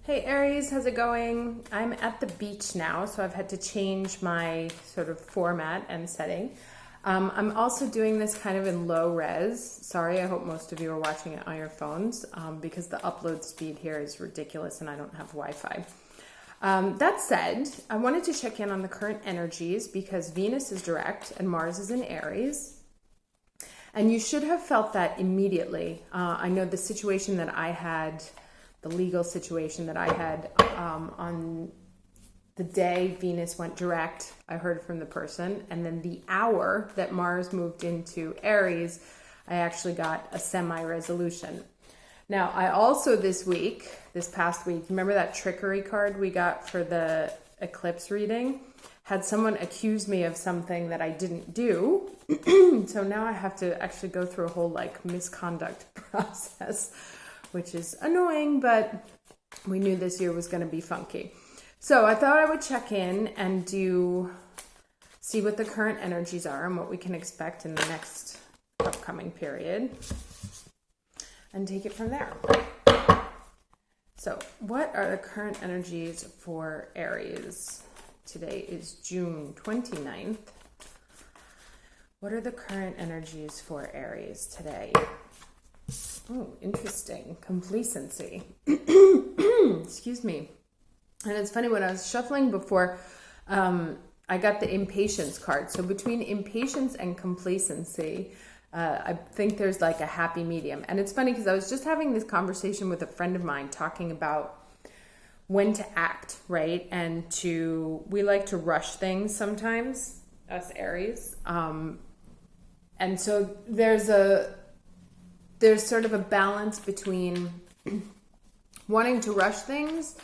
Hey Aries, how's it going? I'm at the beach now, so I've had to change my sort of format and setting. I'm also doing this kind of in low res. Sorry, I hope most of you are watching it on your phones because the upload speed here is ridiculous and I don't have Wi-Fi. That said, I wanted to check in on the current energies because Venus is direct and Mars is in Aries. And you should have felt that immediately. I know the situation that I had, the legal situation that I had on the day Venus went direct, I heard from the person. And then the hour that Mars moved into Aries, I actually got a semi-resolution. Now, I also this past week, remember that trickery card we got for the eclipse reading? Had someone accuse me of something that I didn't do. So now I have to actually go through a whole misconduct process, which is annoying, but we knew this year was going to be funky. So I thought I would check in and see what the current energies are and what we can expect in the next upcoming period and take it from there. So what are the current energies for Aries? Today is June 29th. What are the current energies for Aries today? Oh, interesting. Complacency. Excuse me. And it's funny, when I was shuffling before, I got the impatience card. So between impatience and complacency, I think there's a happy medium. And it's funny because I was just having this conversation with a friend of mine talking about when to act, right? And we like to rush things sometimes, us Aries. And so there's sort of a balance between wanting to rush things,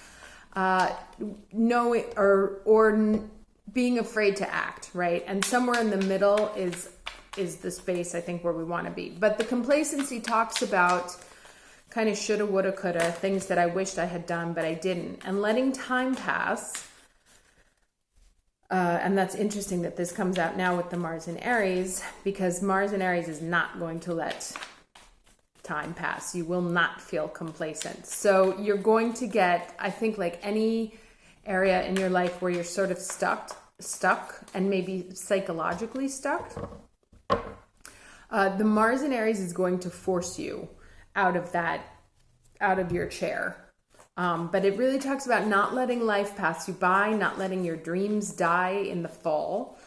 knowing or being afraid to act, right? And somewhere in the middle is the space I think where we want to be. But the complacency talks about kind of shoulda, woulda, coulda, things that I wished I had done but I didn't, and letting time pass. And that's interesting that this comes out now with the Mars in Aries, because Mars in Aries is not going to let time pass. You will not feel complacent. So you're going to get, I think, like any area in your life where you're sort of stuck and maybe psychologically stuck. The Mars in Aries is going to force you out of your chair. But it really talks about not letting life pass you by, not letting your dreams die in the fall,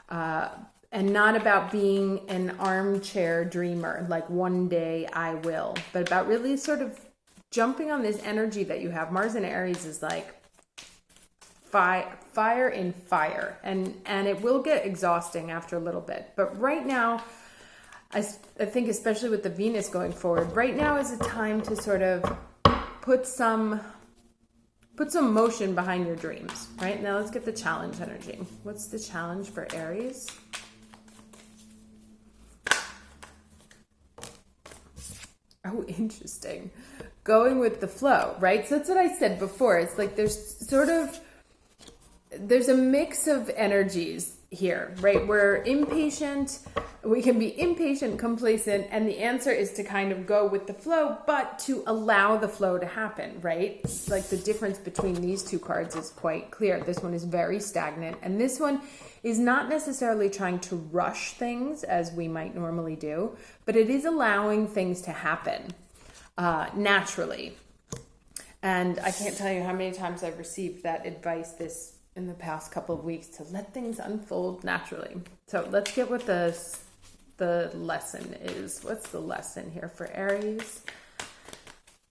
and not about being an armchair dreamer, like one day I will, but about really sort of jumping on this energy that you have. Mars in Aries is like fire in fire, and it will get exhausting after a little bit. But right now, I think especially with the Venus going forward, right now is a time to sort of put some motion behind your dreams. Right now, let's get the challenge energy. What's the challenge for Aries? Oh, interesting. Going with the flow, right? So that's what I said before. It's like there's a mix of energies here, right? We're impatient. We can be impatient, complacent, and the answer is to kind of go with the flow, but to allow the flow to happen, right? It's like the difference between these two cards is quite clear. This one is very stagnant, and this one is not necessarily trying to rush things as we might normally do, but it is allowing things to happen naturally. And I can't tell you how many times I've received that advice in the past couple of weeks, to let things unfold naturally. So let's get what the lesson is. What's the lesson here for Aries?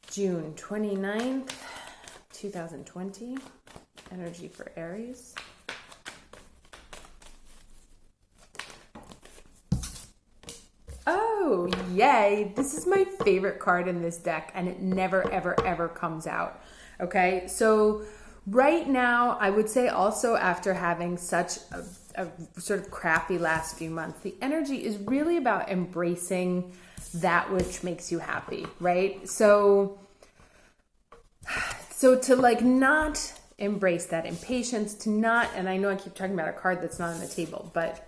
June 29th, 2020. Energy for Aries. Oh, yay. This is my favorite card in this deck, and it never, ever, ever comes out. Okay, so right now, I would say also after having such a sort of crappy last few months, the energy is really about embracing that which makes you happy, right? So to not embrace that impatience, to not, and I know I keep talking about a card that's not on the table, but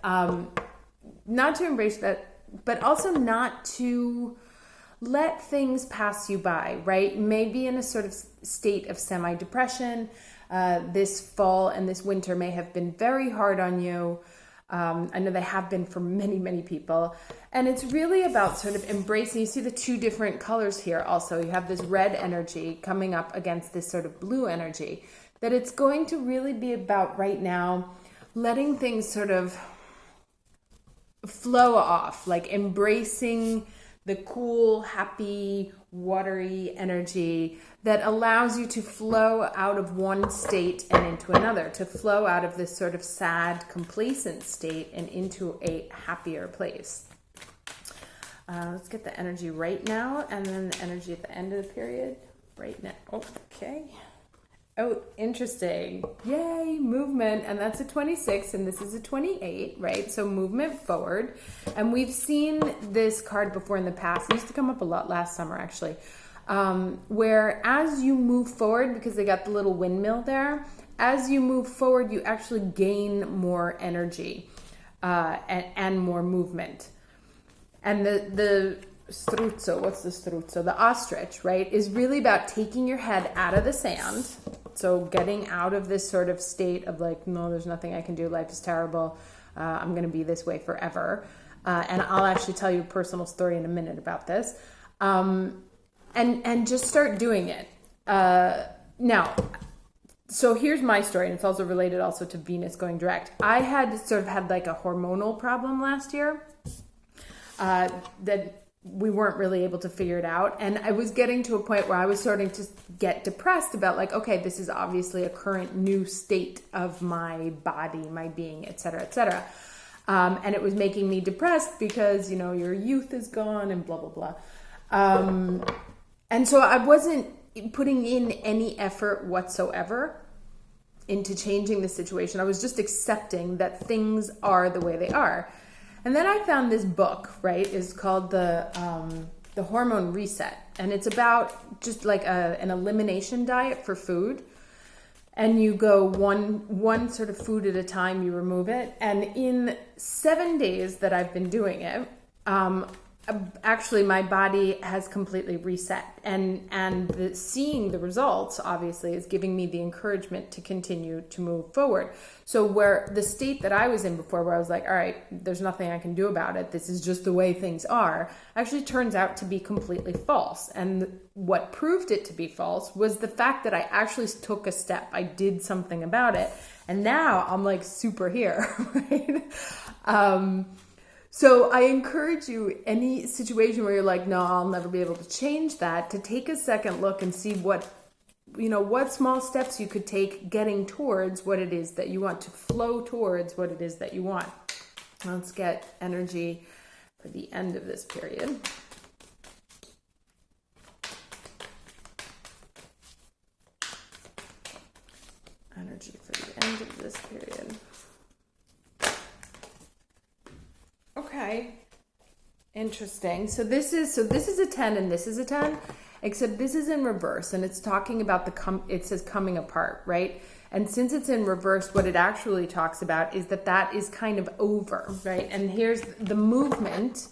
not to embrace that, but also not to let things pass you by, right? Maybe in a sort of state of semi-depression. This fall and this winter may have been very hard on you. I know they have been for many, many people. And it's really about sort of embracing. You see the two different colors here also. You have this red energy coming up against this sort of blue energy. That it's going to really be about right now letting things sort of flow off, like embracing the cool, happy, watery energy that allows you to flow out of one state and into another, to flow out of this sort of sad, complacent state and into a happier place. Let's get the energy right now and then the energy at the end of the period right now. Okay. Oh, interesting. Yay, movement. And that's a 26 and this is a 28, right? So movement forward. And we've seen this card before in the past. It used to come up a lot last summer, actually. Where as you move forward, because they got the little windmill there, as you move forward, you actually gain more energy and more movement. And the struzzo, what's the struzzo? The ostrich, right, is really about taking your head out of the sand. So getting out of this sort of state of like, no, there's nothing I can do. Life is terrible. I'm going to be this way forever. And I'll actually tell you a personal story in a minute about this. And just start doing it. Now, so here's my story, and it's also related also to Venus going direct. I had sort of had like a hormonal problem last year that we weren't really able to figure it out. And I was getting to a point where I was starting to get depressed about like, okay, this is obviously a current new state of my body, my being, et cetera, et cetera. And it was making me depressed because, you know, your youth is gone and blah, blah, blah. And so I wasn't putting in any effort whatsoever into changing the situation. I was just accepting that things are the way they are. And then I found this book, right? It's called the Hormone Reset. And it's about just like an elimination diet for food. And you go one sort of food at a time, you remove it. And in 7 days that I've been doing it, actually my body has completely reset. And seeing the results, obviously, is giving me the encouragement to continue to move forward. So where the state that I was in before, where I was like, all right, there's nothing I can do about it, this is just the way things are, actually turns out to be completely false. And what proved it to be false was the fact that I actually took a step. I did something about it. And now I'm like super here, right? So I encourage you, any situation where you're like, no, I'll never be able to change that, to take a second look and see what small steps you could take getting towards what it is that you want, to flow towards what it is that you want. Let's get energy for the end of this period. Energy for the end of this period. Okay, interesting. So this is a 10 and this is a 10, except this is in reverse, and it's talking about it says coming apart, right? And since it's in reverse, what it actually talks about is that is kind of over, right? And here's the movement.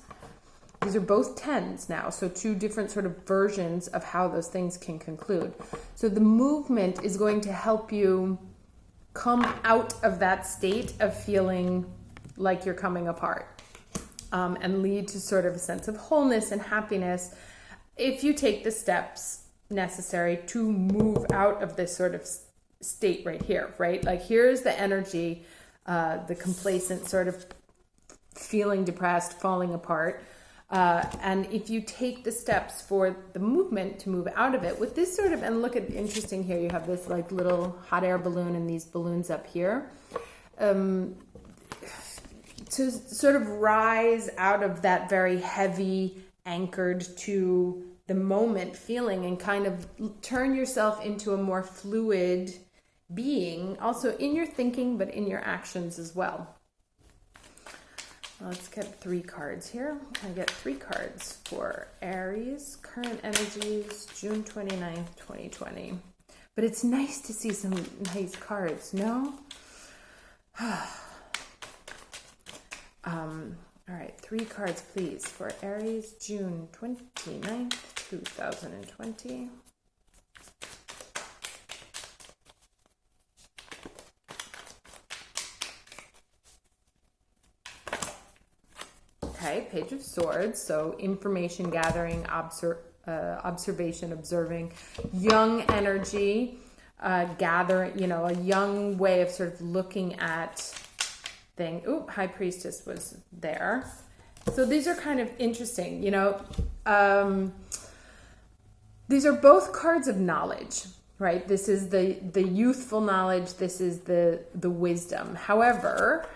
These are both 10s now, so two different sort of versions of how those things can conclude. So the movement is going to help you come out of that state of feeling like you're coming apart. And lead to sort of a sense of wholeness and happiness if you take the steps necessary to move out of this sort of state right here, right? Like here's the energy, the complacent sort of feeling depressed, falling apart. And if you take the steps for the movement to move out of it with this sort of, and look at, interesting here, you have this like little hot air balloon and these balloons up here. To sort of rise out of that very heavy, anchored to the moment feeling and kind of turn yourself into a more fluid being, also in your thinking, but in your actions as well. Let's get 3 cards here. I get 3 cards for Aries, current energies, June 29th, 2020. But it's nice to see some nice cards, no? All right, 3 cards, please, for Aries, June 29th, 2020. Okay, Page of Swords, so information gathering, observation, observing, young energy, gathering, a young way of sort of looking at things. Oop, High Priestess was there. So these are kind of interesting, these are both cards of knowledge, right? This is the youthful knowledge, this is the wisdom. However,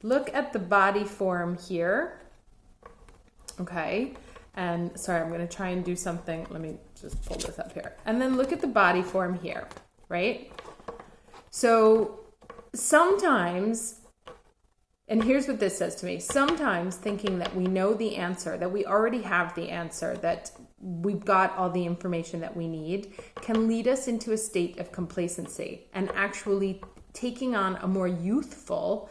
look at the body form here. Okay. And sorry, I'm going to try and do something. Let me just pull this up here. And then look at the body form here, right? So sometimes, and here's what this says to me. Sometimes thinking that we know the answer, that we already have the answer, that we've got all the information that we need, can lead us into a state of complacency and actually taking on a more youthful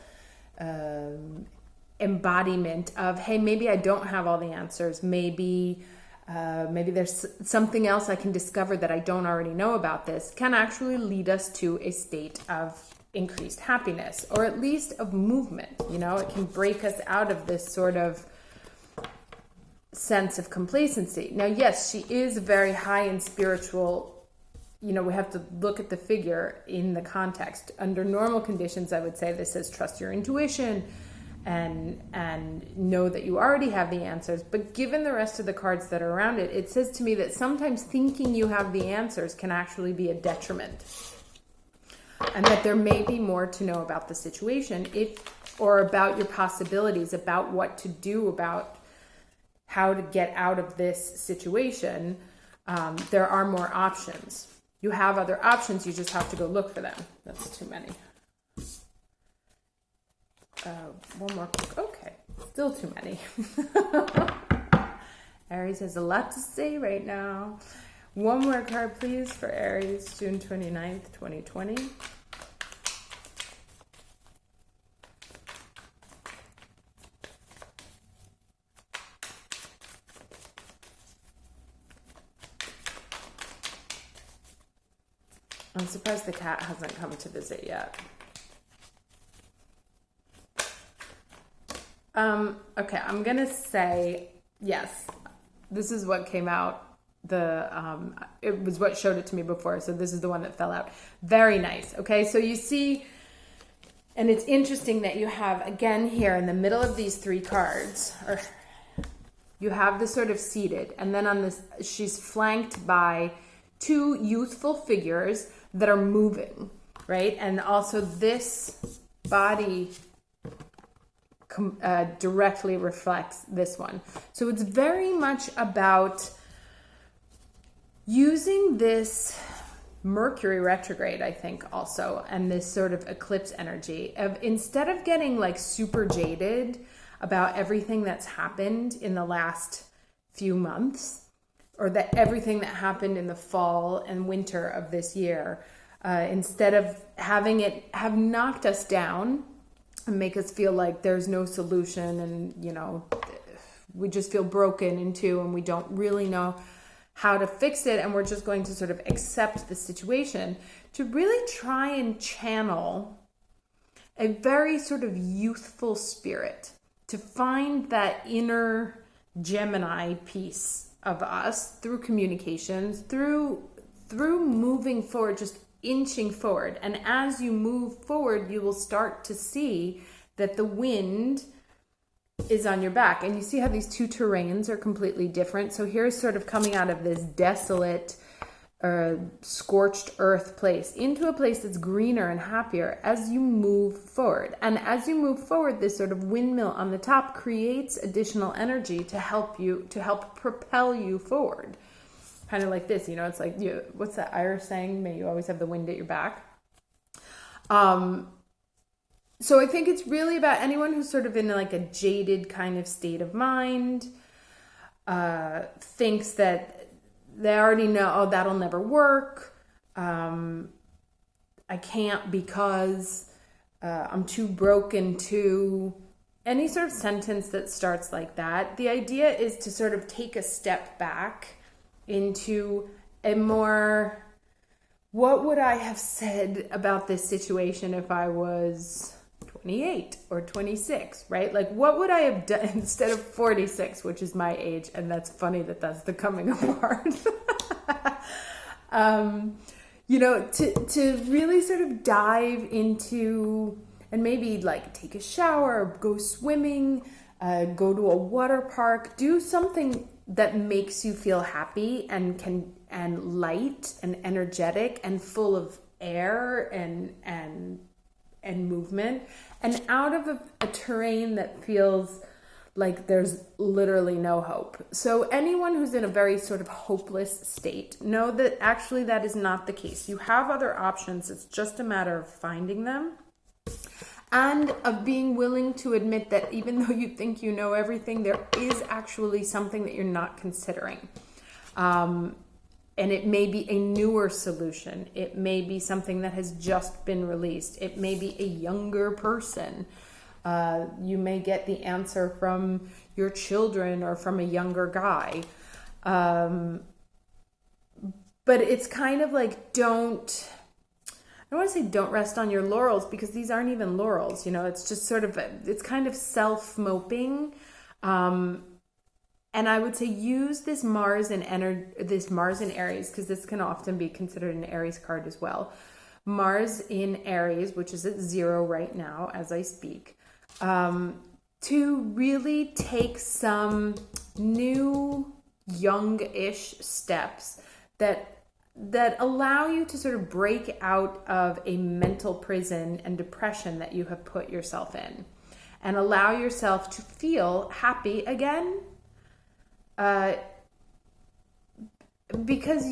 embodiment of, hey, maybe I don't have all the answers. Maybe there's something else I can discover that I don't already know about this, can actually lead us to a state of increased happiness, or at least of movement. It can break us out of this sort of sense of complacency. Now, yes, she is very high in spiritual. We have to look at the figure in the context. Under normal conditions, I would say this says trust your intuition and know that you already have the answers. But given the rest of the cards that are around it, it says to me that sometimes thinking you have the answers can actually be a detriment. And that there may be more to know about the situation or about your possibilities, about what to do, about how to get out of this situation. There are more options. You have other options, you just have to go look for them. That's too many. One more. Okay, still too many. Aries has a lot to say right now. One more card, please, for Aries, June 29th, 2020. I'm surprised the cat hasn't come to visit yet. Okay, I'm gonna say yes. This is what came out. It was what showed it to me before, so this is the one that fell out. Very nice. Okay, so you see, and it's interesting that you have again here in the middle of these 3 cards, or you have this sort of seated, and then on this, she's flanked by 2 youthful figures that are moving, right? And also this body directly reflects this one. So it's very much about using this Mercury retrograde, I think, also, and this sort of eclipse energy of, instead of getting like super jaded about everything that's happened in the last few months, or that everything that happened in the fall and winter of this year, instead of having it have knocked us down and make us feel like there's no solution and, we just feel broken into and we don't really know how to fix it, and we're just going to sort of accept the situation, to really try and channel a very sort of youthful spirit, to find that inner Gemini piece of us through communications, through moving forward, just inching forward. And as you move forward, you will start to see that the wind is on your back. And you see how these 2 terrains are completely different. So here's sort of coming out of this desolate, scorched earth place into a place that's greener and happier as you move forward. And as you move forward, this sort of windmill on the top creates additional energy to help propel you forward. Kind of like this, it's like, what's that Irish saying? May you always have the wind at your back. So I think it's really about anyone who's sort of in like a jaded kind of state of mind, thinks that they already know, oh, that'll never work. I can't because I'm too broken to. any sort of sentence that starts like that, the idea is to sort of take a step back into a more, what would I have said about this situation if I was 28 or 26, right? Like, what would I have done instead of 46, which is my age? And that's funny that that's the coming apart. To really sort of dive into, and maybe like take a shower, go swimming, go to a water park, do something that makes you feel happy and light and energetic and full of air and movement, and out of a terrain that feels like there's literally no hope. So anyone who's in a very sort of hopeless state, know that actually that is not the case. You have other options. It's just a matter of finding them and of being willing to admit that even though you think you know everything, there is actually something that you're not considering. And it may be a newer solution. It may be something that has just been released. It may be a younger person. You may get the answer from your children or from a younger guy. But it's kind of like, I don't want to say don't rest on your laurels, because these aren't even laurels. It's just sort of, it's kind of self-moping. And I would say use this Mars in Aries, because this can often be considered an Aries card as well. Mars in Aries, which is at 0 right now as I speak, to really take some new young-ish steps that allow you to sort of break out of a mental prison and depression that you have put yourself in, and allow yourself to feel happy again. Because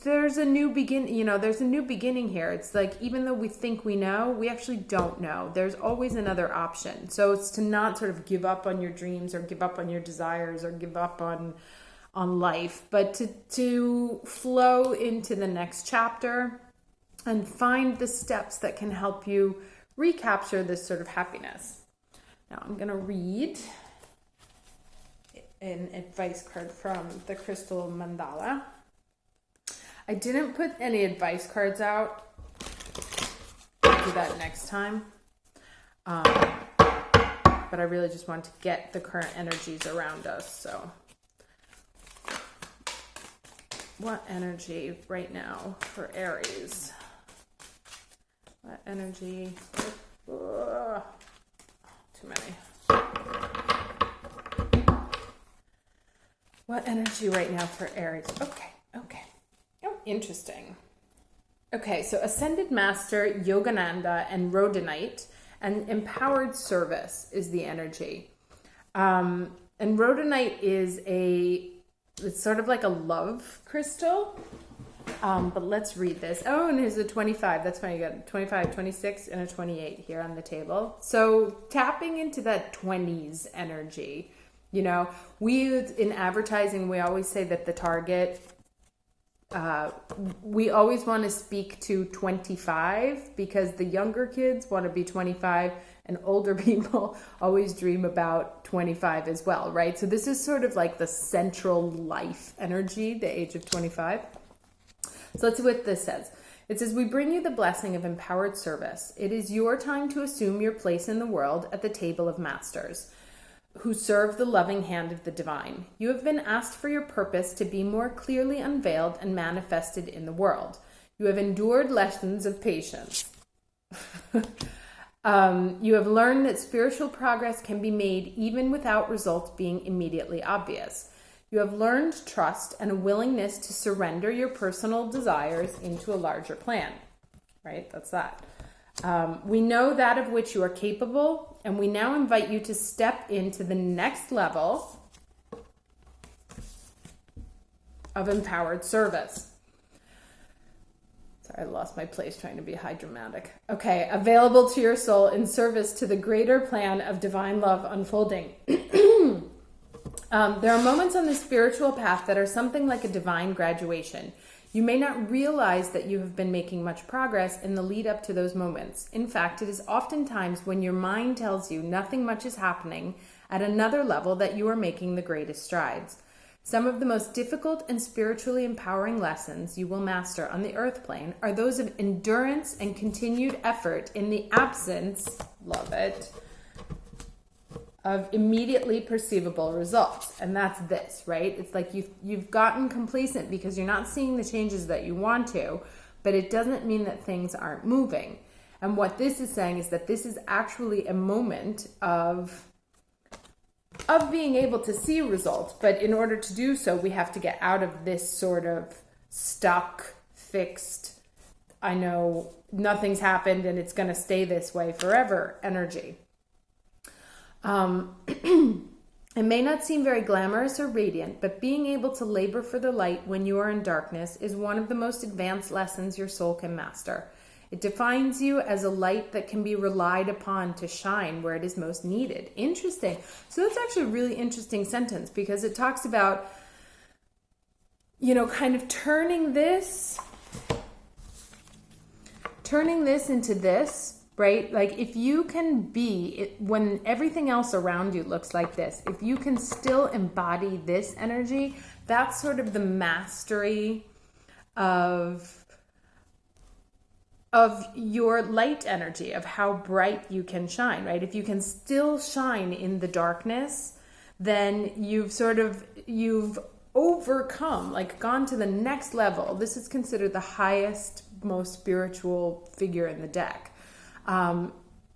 there's a new beginning here. It's like, even though we think we know, we actually don't know. There's always another option. So it's to not sort of give up on your dreams or give up on your desires or give up on life, but to flow into the next chapter and find the steps that can help you recapture this sort of happiness. Now I'm going to read an advice card from the Crystal Mandala. I didn't put any advice cards out. I'll do that next time. But I really just want to get the current energies around us. So, what energy right now for Aries? What energy? Too many. What energy right now for Aries? Okay. Oh, interesting. Okay, so Ascended Master, Yogananda, and Rhodonite, and Empowered Service is the energy. And Rhodonite is it's sort of like a love crystal. But let's read this. Oh, and here's a 25. That's funny. You got 25, 26, and a 28 here on the table. So tapping into that 20s energy. In advertising, we always say that the target, we always want to speak to 25, because the younger kids want to be 25 and older people always dream about 25 as well, right? So this is sort of like the central life energy, the age of 25. So let's see what this says. It says, we bring you the blessing of empowered service. It is your time to assume your place in the world at the table of masters who serve the loving hand of the divine. You have been asked for your purpose to be more clearly unveiled and manifested in the world. You have endured lessons of patience. You have learned that spiritual progress can be made even without results being immediately obvious. You have learned trust and a willingness to surrender your personal desires into a larger plan. Right? That's that. We know that of which you are capable, and we now invite you to step into the next level of empowered service. Sorry, I lost my place trying to be high dramatic. Okay, available to your soul in service to the greater plan of divine love unfolding. There are moments on the spiritual path that are something like a divine graduation. You may not realize that you have been making much progress in the lead up to those moments. In fact, it is oftentimes when your mind tells you nothing much is happening at another level that you are making the greatest strides. Some of the most difficult and spiritually empowering lessons you will master on the earth plane are those of endurance and continued effort in the absence, love it, of immediately perceivable results. And that's this, right? It's like you've gotten complacent because you're not seeing the changes that you want to, but it doesn't mean that things aren't moving. And what this is saying is that this is actually a moment of being able to see results. But in order to do so, we have to get out of this sort of stuck, fixed, I know nothing's happened and it's going to stay this way forever energy. It may not seem very glamorous or radiant, but being able to labor for the light when you are in darkness is one of the most advanced lessons your soul can master. It defines you as a light that can be relied upon to shine where it is most needed. Interesting. So that's actually a really interesting sentence, because it talks about, kind of turning this into this, right? Like if you can be, when everything else around you looks like this, if you can still embody this energy, that's sort of the mastery of your light energy, of how bright you can shine, right? If you can still shine in the darkness, then you've overcome, like gone to the next level. This is considered the highest, most spiritual figure in the deck.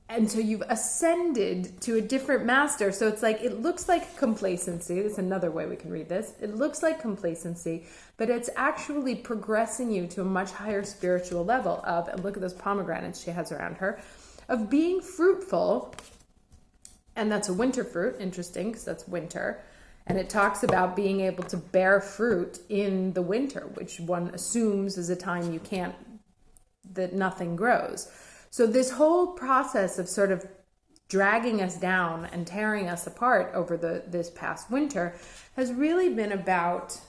And so you've ascended to a different master. So it's like, it looks like complacency. That's another way we can read this. It looks like complacency, but it's actually progressing you to a much higher spiritual level of, and look at those pomegranates she has around her, of being fruitful. And that's a winter fruit. Interesting, because that's winter. And it talks about being able to bear fruit in the winter, which one assumes is a time that nothing grows. So this whole process of sort of dragging us down and tearing us apart over this past winter has really been about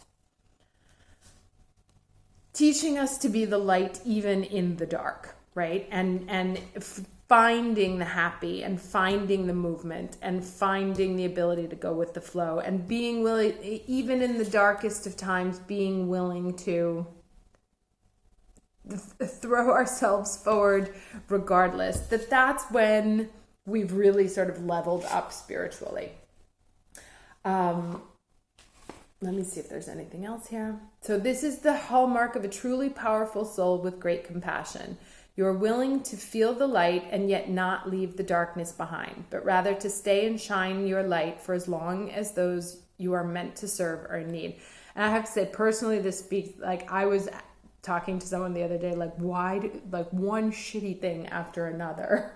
teaching us to be the light even in the dark, right? And finding the happy and finding the movement and finding the ability to go with the flow and being willing, even in the darkest of times, being willing to throw ourselves forward regardless. That's when we've really sort of leveled up spiritually. Let me see if there's anything else here. So this is the hallmark of a truly powerful soul with great compassion. You're willing to feel the light and yet not leave the darkness behind, but rather to stay and shine your light for as long as those you are meant to serve are in need. And I have to say, personally, this speaks, like I was talking to someone the other day, like one shitty thing after another.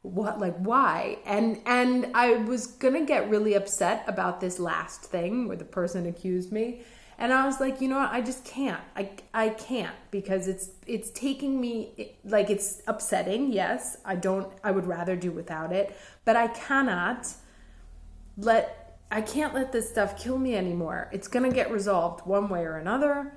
Why? And I was gonna get really upset about this last thing where the person accused me. And I was like, you know what? I just can't. I can't, because it's taking me, like, it's upsetting. Yes, I would rather do without it, but I can't let this stuff kill me anymore. It's gonna get resolved one way or another.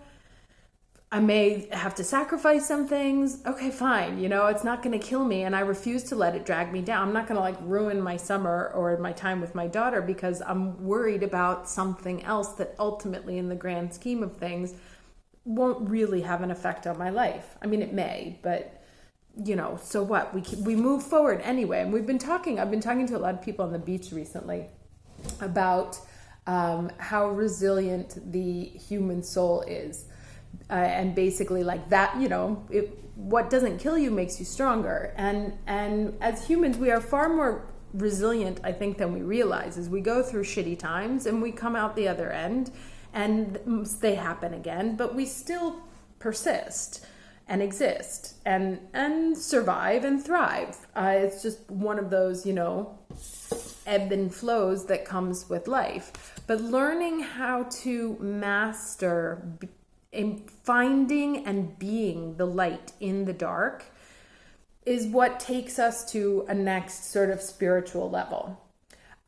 I may have to sacrifice some things. Okay, fine. It's not going to kill me, and I refuse to let it drag me down. I'm not going to ruin my summer or my time with my daughter because I'm worried about something else that ultimately, in the grand scheme of things, won't really have an effect on my life. I mean, it may, but so what? We move forward anyway. And I've been talking to a lot of people on the beach recently about how resilient the human soul is. And basically, like that, what doesn't kill you makes you stronger. And as humans, we are far more resilient, I think, than we realize. As we go through shitty times and we come out the other end and they happen again, but we still persist and exist and survive and thrive. It's just one of those, ebb and flows that comes with life. But learning how to master in finding and being the light in the dark is what takes us to a next sort of spiritual level.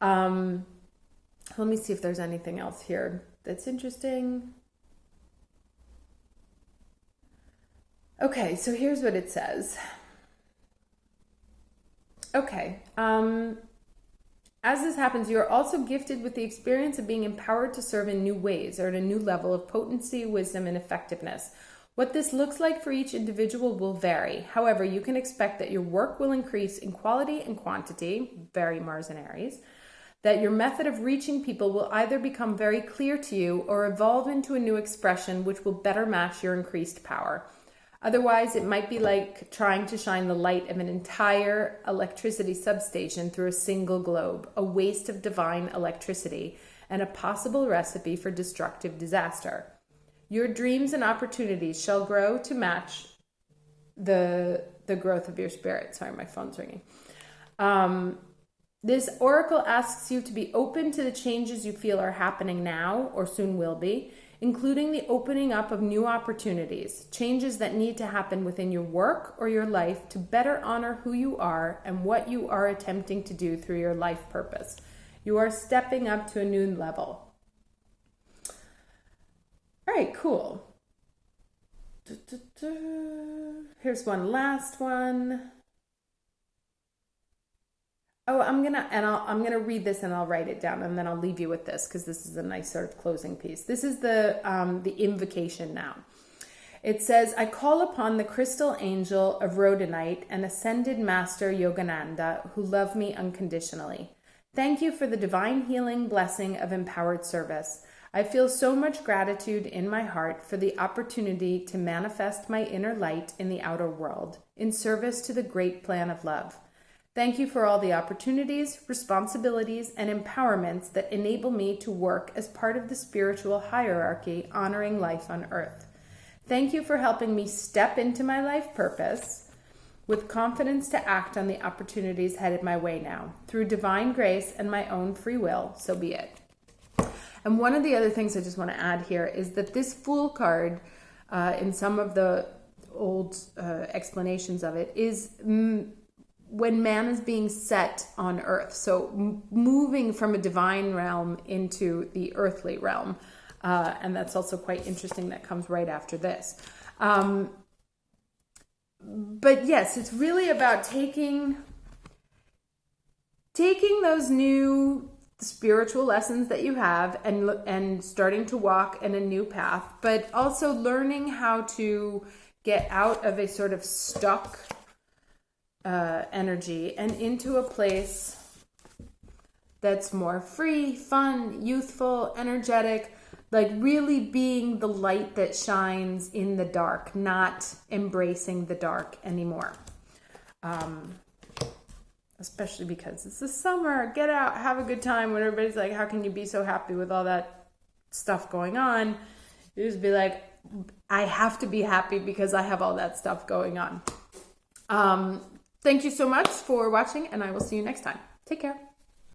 Let me see if there's anything else here that's interesting. Okay, so here's what it says. Okay, as this happens, you are also gifted with the experience of being empowered to serve in new ways or at a new level of potency, wisdom, and effectiveness. What this looks like for each individual will vary. However, you can expect that your work will increase in quality and quantity, very Mars and Aries, that your method of reaching people will either become very clear to you or evolve into a new expression which will better match your increased power. Otherwise, it might be like trying to shine the light of an entire electricity substation through a single globe, a waste of divine electricity, and a possible recipe for destructive disaster. Your dreams and opportunities shall grow to match the growth of your spirit. Sorry, my phone's ringing. This oracle asks you to be open to the changes you feel are happening now or soon will be, including the opening up of new opportunities, changes that need to happen within your work or your life to better honor who you are and what you are attempting to do through your life purpose. You are stepping up to a new level. All right, cool. Here's one last one. Oh, I'm gonna read this and I'll write it down and then I'll leave you with this because this is a nice sort of closing piece. This is the invocation now. It says, I call upon the crystal angel of rhodonite and ascended master Yogananda who love me unconditionally. Thank you for the divine healing blessing of empowered service. I feel so much gratitude in my heart for the opportunity to manifest my inner light in the outer world in service to the great plan of love. Thank you for all the opportunities, responsibilities, and empowerments that enable me to work as part of the spiritual hierarchy honoring life on earth. Thank you for helping me step into my life purpose with confidence to act on the opportunities headed my way now. Through divine grace and my own free will, so be it. And one of the other things I just want to add here is that this Fool card, in some of the old explanations of it, is when man is being set on earth. So moving from a divine realm into the earthly realm. And that's also quite interesting. That comes right after this. But yes, it's really about taking those new spiritual lessons that you have and starting to walk in a new path, but also learning how to get out of a sort of stuck energy and into a place that's more free, fun, youthful, energetic, like really being the light that shines in the dark, not embracing the dark anymore. Especially because it's the summer, get out, have a good time. When everybody's like, how can you be so happy with all that stuff going on? You just be like, I have to be happy because I have all that stuff going on. Thank you so much for watching, and I will see you next time. Take care.